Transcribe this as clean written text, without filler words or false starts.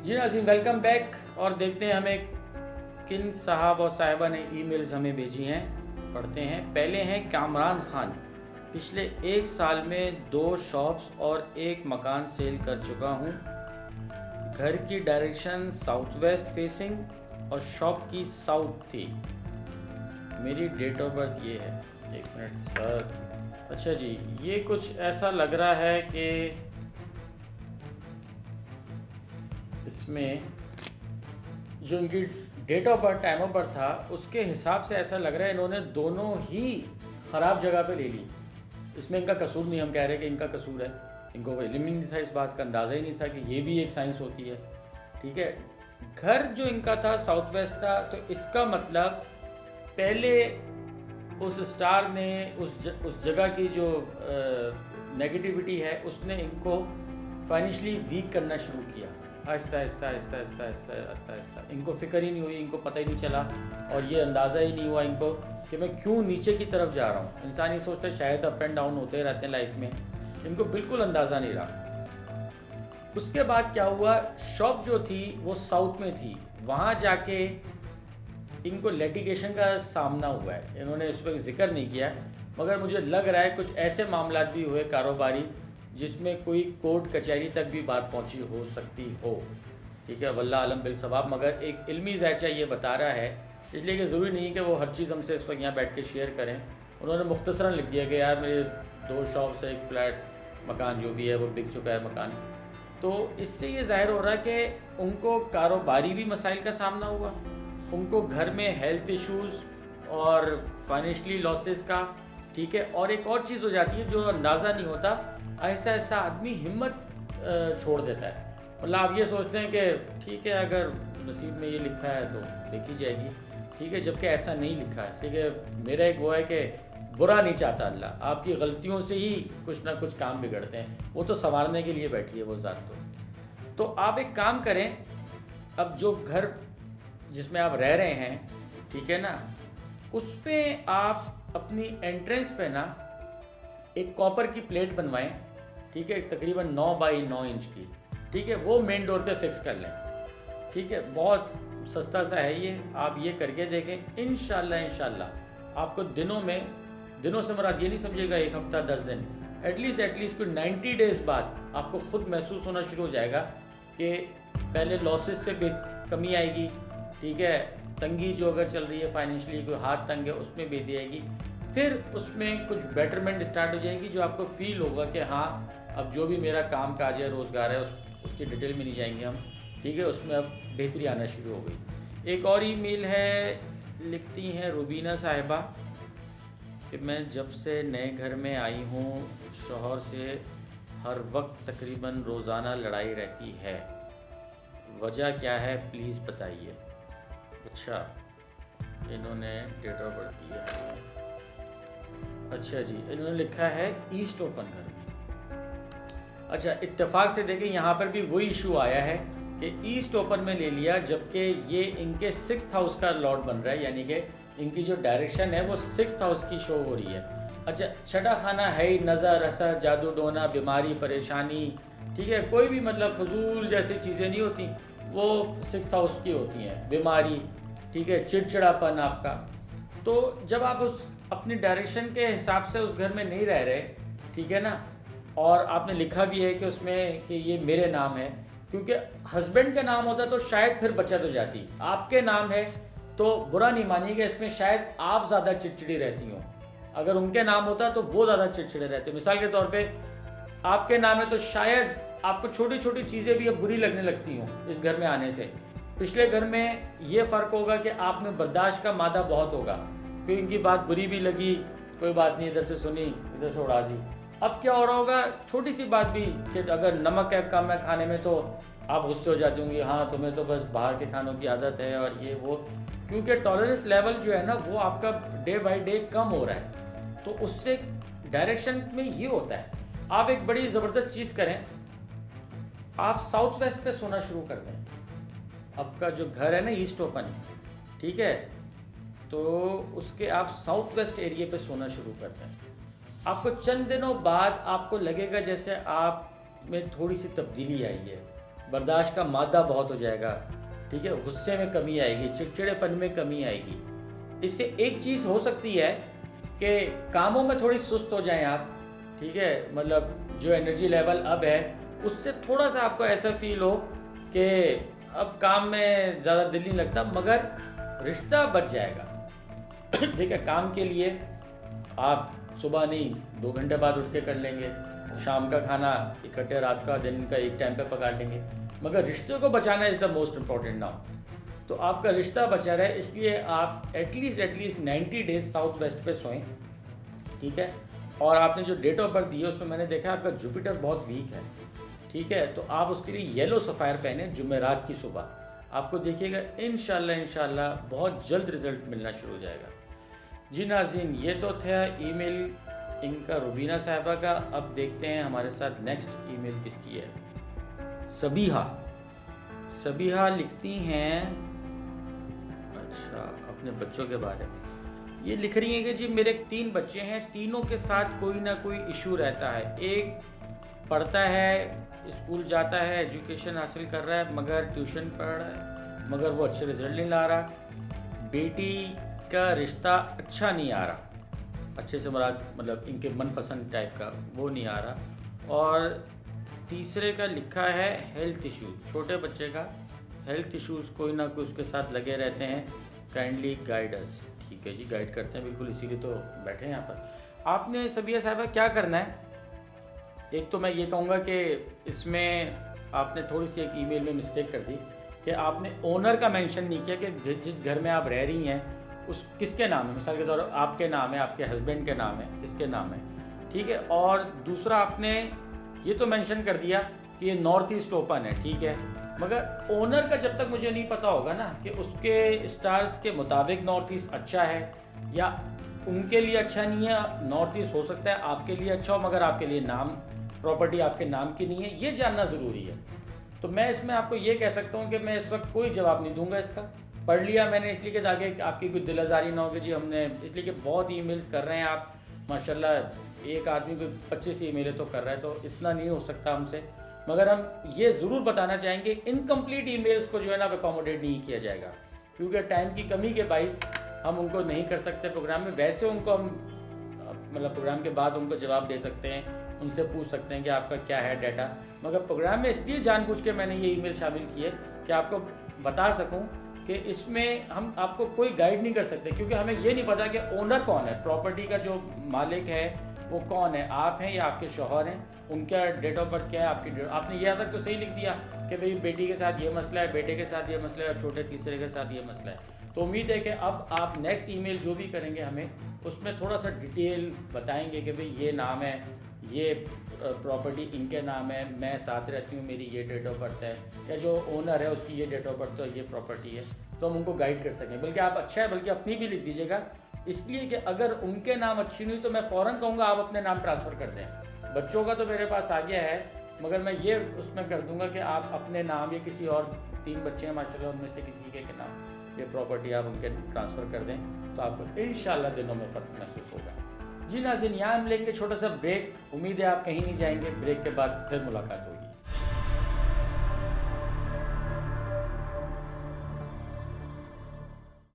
जी नाज़रीन, welcome back. और देखते हैं हमें किन साहब और साहिबा ने ईमेल्स हमें भेजी हैं, पढ़ते हैं। पहले हैं कामरान खान। पिछले 1 साल में 2 शॉप्स और 1 मकान सेल कर चुका हूँ। घर की डायरेक्शन साउथ वेस्ट फेसिंग और शॉप की साउथ थी। मेरी डेट ऑफ बर्थ ये है। 1 मिनट सर। अच्छा जी, ये कुछ ऐसा लग रहा है कि इसमें जो इनकी date of birth, time of birth था, उसके हिसाब से ऐसा लग रहा है इन्होंने दोनों ही ख़राब जगह पे ले ली। इसमें इनका कसूर नहीं, हम कह रहे हैं कि इनका कसूर है। इनको इल्म ही नहीं था, इस बात का अंदाज़ा ही नहीं था कि ये भी एक साइंस होती है। ठीक है, घर जो इनका था साउथ वेस्ट था, तो इसका मतलब पहले उस स्टार ने उस जगह की जो नेगेटिविटी है उसने इनको फाइनेंशियली वीक करना शुरू किया। आहिस्ता आहिस्ता आहिस्ता आहिस्ता आहिस्ता आहिस्ता आहिस्ता इनको फ़िक्र ही नहीं हुई, इनको पता ही नहीं चला और ये अंदाज़ा ही नहीं हुआ इनको कि मैं क्यों नीचे की तरफ जा रहा हूँ। इंसान ये सोचता है शायद अप एंड डाउन होते रहते हैं लाइफ में, इनको बिल्कुल अंदाज़ा नहीं रहा। उसके बाद क्या हुआ, शॉप जो थी वो साउथ में थी, वहाँ जाके इनको लिटिगेशन का सामना हुआ है। इन्होंने इस पर जिक्र नहीं किया, मगर मुझे लग रहा है कुछ ऐसे मामला भी हुए कारोबारी जिसमें कोई कोर्ट कचहरी तक भी बात पहुंची हो सकती हो। ठीक है, वल्लाह आलम बिल सवाब। मगर एक इल्मी ज़ायचा ये बता रहा है, इसलिए कि ज़रूरी नहीं कि वो हर चीज़ हमसे इस वक्त यहाँ बैठ के शेयर करें। उन्होंने मुख्तसरन लिख दिया कि यार मेरे 2 शॉप्स है, 1 फ्लैट, मकान जो भी है वो बिक चुका है मकान। तो इससे ये ज़ाहिर हो रहा है कि उनको कारोबारी भी मसाइल का सामना हुआ, उनको घर में हेल्थ इश्यूज़ और फाइनेंशली लॉसेस का। ठीक है, और एक और चीज़ हो जाती है जो अंदाज़ा नहीं होता, आहिस्ता आहिस्ता आदमी हिम्मत छोड़ देता है। मतलब आप ये सोचते हैं कि ठीक है अगर नसीब में ये लिखा है तो देखी जाएगी। ठीक है, जबकि ऐसा नहीं लिखा है। ठीक है, मेरा एक वो है कि बुरा नहीं चाहता अल्लाह, आपकी गलतियों से ही कुछ ना कुछ काम बिगड़ते हैं। वो तो संवारने के लिए बैठी है वो ज़ात। तो आप एक काम करें, अब जो घर जिसमें आप रह रहे हैं, ठीक है ना, उस पर आप अपनी एंट्रेंस पे ना एक कॉपर की प्लेट बनवाएं। ठीक है, तकरीबन 9 बाई 9 इंच की। ठीक है, वो मेन डोर पे फिक्स कर लें। ठीक है, बहुत सस्ता सा है ये, आप ये करके देखें। इंशाल्लाह आपको दिनों से मुराद ये नहीं समझेगा 1 हफ्ता 10 दिन, एटलीस्ट कोई 90 डेज़ बाद आपको ख़ुद महसूस होना शुरू हो जाएगा कि पहले लॉसेस से कमी आएगी। ठीक है, तंगी जो अगर चल रही है फाइनेंशियली, कोई हाथ तंग है, उसमें बेहतरी आएगी। फिर उसमें कुछ बेटरमेंट स्टार्ट हो जाएगी, जो आपको फील होगा कि हाँ अब जो भी मेरा काम काज है, रोज़गार है, उसकी डिटेल में नहीं जाएंगे हम। ठीक है, उसमें अब बेहतरी आना शुरू हो गई। एक और ईमेल है, लिखती हैं रुबीना साहिबा कि मैं जब से नए घर में आई हूँ, शौहर से हर वक्त तकरीबन रोज़ाना लड़ाई रहती है। वजह क्या है प्लीज़ बताइए। अच्छा, इन्होंने डेट ऑफ बर्थ दी है। अच्छा जी, इन्होंने लिखा है ईस्ट ओपन घर। अच्छा, इत्तेफाक से देखें यहाँ पर भी वही इशू आया है कि ईस्ट ओपन में ले लिया, जबकि ये इनके 6th हाउस का लॉर्ड बन रहा है, यानी कि इनकी जो डायरेक्शन है वो 6th हाउस की शो हो रही है। अच्छा, छठा खाना है ही नज़र, असर, जादू टोना, बीमारी, परेशानी। ठीक है, कोई भी मतलब फजूल जैसी चीज़ें नहीं होती, वो 6th हाउस की होती हैं। बीमारी, ठीक है, चिड़चिड़ापन आपका। तो जब आप उस अपनी डायरेक्शन के हिसाब से उस घर में नहीं रह रहे, ठीक है ना, और आपने लिखा भी है कि उसमें कि ये मेरे नाम है, क्योंकि हस्बैंड का नाम होता तो शायद फिर बचत हो जाती। आपके नाम है तो बुरा नहीं मानिएगा, इसमें शायद आप ज़्यादा चिड़चिड़ी रहती हो। अगर उनके नाम होता तो वो ज़्यादा चिड़चिड़े रहते। मिसाल के तौर पे आपके नाम है तो शायद आपको छोटी छोटी चीज़ें भी अब बुरी लगने लगती हों इस घर में आने से। पिछले घर में ये फ़र्क होगा कि आप में बर्दाश्त का मादा बहुत होगा, क्योंकि इनकी बात बुरी भी लगी, कोई बात नहीं, इधर से सुनी, इधर से उड़ा दी। अब क्या हो रहा होगा, छोटी सी बात भी कि अगर नमक है कम है खाने में तो आप गुस्से हो जाती होंगी, हाँ तुम्हें तो बस बाहर के खानों की आदत है और ये वो, क्योंकि टॉलरेंस लेवल जो है ना वो आपका डे बाय डे कम हो रहा है। तो उससे डायरेक्शन में ये होता है। आप एक बड़ी ज़बरदस्त चीज़ करें, आप साउथ वेस्ट पे सोना शुरू कर दें। आपका जो घर है ना ईस्ट ओपन, ठीक है, तो उसके आप साउथ वेस्ट एरिया पे सोना शुरू कर दें। आपको चंद दिनों बाद आपको लगेगा जैसे आप में थोड़ी सी तब्दीली आई है, बर्दाश्त का मादा बहुत हो जाएगा, ठीक है, गुस्से में कमी आएगी, चिड़चिड़ेपन में कमी आएगी। इससे एक चीज़ हो सकती है कि कामों में थोड़ी सुस्त हो जाएं आप, ठीक है, मतलब जो एनर्जी लेवल अब है उससे थोड़ा सा आपको ऐसा फील हो कि अब काम में ज़्यादा दिल नहीं लगता, मगर रिश्ता बच जाएगा। ठीक है, काम के लिए आप सुबह नहीं 2 घंटे बाद उठ के कर लेंगे, शाम का खाना इकट्ठे रात का दिन का एक टाइम पे पका लेंगे, मगर रिश्ते को बचाना is the most important now. तो आपका रिश्ता बचा रहे इसलिए आप एटलीस्ट 90 डेज साउथ वेस्ट पे सोएं, ठीक है। और आपने जो डेट ऑफ बर्थ दी है उसमें मैंने देखा आपका जुपिटर बहुत वीक है, ठीक है, तो आप उसके लिए येलो सफ़ायर पहने जुमेरात की सुबह, आपको देखिएगा इंशाल्लाह बहुत जल्द रिज़ल्ट मिलना शुरू हो जाएगा। जी नाज़रीन, ये तो था ईमेल इनका रुबीना साहिबा का। अब देखते हैं हमारे साथ नेक्स्ट ईमेल किसकी है। सबीहा लिखती हैं, अच्छा, अपने बच्चों के बारे में ये लिख रही हैं कि जी मेरे 3 बच्चे हैं, तीनों के साथ कोई ना कोई इशू रहता है। एक पढ़ता है, स्कूल जाता है, एजुकेशन हासिल कर रहा है, मगर ट्यूशन पढ़ रहा है, मगर वो अच्छे रिजल्ट नहीं ला रहा। बेटी का रिश्ता अच्छा नहीं आ रहा, अच्छे से मतलब इनके मनपसंद टाइप का वो नहीं आ रहा। और तीसरे का लिखा है हेल्थ इश्यूज, छोटे बच्चे का हेल्थ इश्यूज़ कोई ना कोई उसके साथ लगे रहते हैं, काइंडली गाइड अस। ठीक है जी, गाइड करते हैं बिल्कुल, इसीलिए तो बैठे हैं यहाँ पर। आपने सबीहा साहिबा क्या करना है, एक तो मैं ये कहूँगा कि इसमें आपने थोड़ी सी एक ईमेल में मिस्टेक कर दी कि आपने ओनर का मेंशन नहीं किया कि जिस घर में आप रह रही हैं उस किसके नाम है, मिसाल के तौर पर आपके नाम है, आपके हस्बैंड के नाम है, किसके नाम है, ठीक है। और दूसरा आपने ये तो मेंशन कर दिया कि ये नॉर्थ ईस्ट ओपन है, ठीक है, मगर ओनर का जब तक मुझे नहीं पता होगा ना कि उसके स्टार्स के मुताबिक नॉर्थ ईस्ट अच्छा है या उनके लिए अच्छा नहीं है। नॉर्थ ईस्ट हो सकता है आपके लिए अच्छा हो मगर आपके लिए प्रॉपर्टी आपके नाम की नहीं है, ये जानना ज़रूरी है। तो मैं इसमें आपको ये कह सकता हूँ कि मैं इस वक्त कोई जवाब नहीं दूंगा इसका। पढ़ लिया मैंने इसलिए कि आगे आपकी कोई दिल आज़ारी ना हो कि जी हमने, इसलिए कि बहुत ईमेल्स कर रहे हैं आप माशाल्लाह, एक आदमी को 25 ईमेलें तो कर रहा है, तो इतना नहीं हो सकता हमसे। मगर हम ये ज़रूर बताना चाहेंगे इनकम्प्लीट ईमेल्स को जो है ना अकोमोडेट नहीं किया जाएगा, क्योंकि टाइम की कमी के बाइस हम उनको नहीं कर सकते प्रोग्राम में। वैसे उनको हम मतलब प्रोग्राम के बाद उनको जवाब दे सकते हैं, उनसे पूछ सकते हैं कि आपका क्या है डाटा, मगर प्रोग्राम में इसलिए जानबूझ के मैंने ये ईमेल शामिल की है कि आपको बता सकूं कि इसमें हम आपको कोई गाइड नहीं कर सकते, क्योंकि हमें ये नहीं पता कि ओनर कौन है, प्रॉपर्टी का जो मालिक है वो कौन है, आप हैं या आपके शौहर हैं, उनका डेट ऑफ बर्थ क्या है, आपने ये तक तो सही लिख दिया कि भाई बेटी के साथ ये मसला है, बेटे के साथ ये मसला है और छोटे तीसरे के साथ ये मसला है। तो उम्मीद है कि अब आप नेक्स्ट ईमेल जो भी करेंगे हमें उसमें थोड़ा सा डिटेल बताएंगे कि भाई ये नाम है, ये प्रॉपर्टी इनके नाम है, मैं साथ रहती हूँ, मेरी ये डेट ऑफ बर्थ है, या जो ओनर है उसकी ये डेट ऑफ बर्थ है, ये प्रॉपर्टी है, तो हम उनको गाइड कर सकें। बल्कि आप अच्छा है बल्कि अपनी भी लिख दीजिएगा, इसलिए कि अगर उनके नाम अच्छी नहीं तो मैं फ़ौरन कहूँगा आप अपने नाम ट्रांसफ़र कर दें। बच्चों का तो मेरे पास आ गया है, मगर मैं ये उसमें कर दूँगा कि आप अपने नाम या किसी और 3 बच्चे हैं माशाल्लाह उनमें से किसी के नाम ये प्रॉपर्टी आप उनके ट्रांसफ़र कर दें, तो आपको इंशाल्लाह दिनों में फ़र्क महसूस होगा। जी नाज़रीन, यहाँ हम लेंगे छोटा सा ब्रेक, उम्मीद है आप कहीं नहीं जाएंगे, ब्रेक के बाद फिर मुलाकात होगी।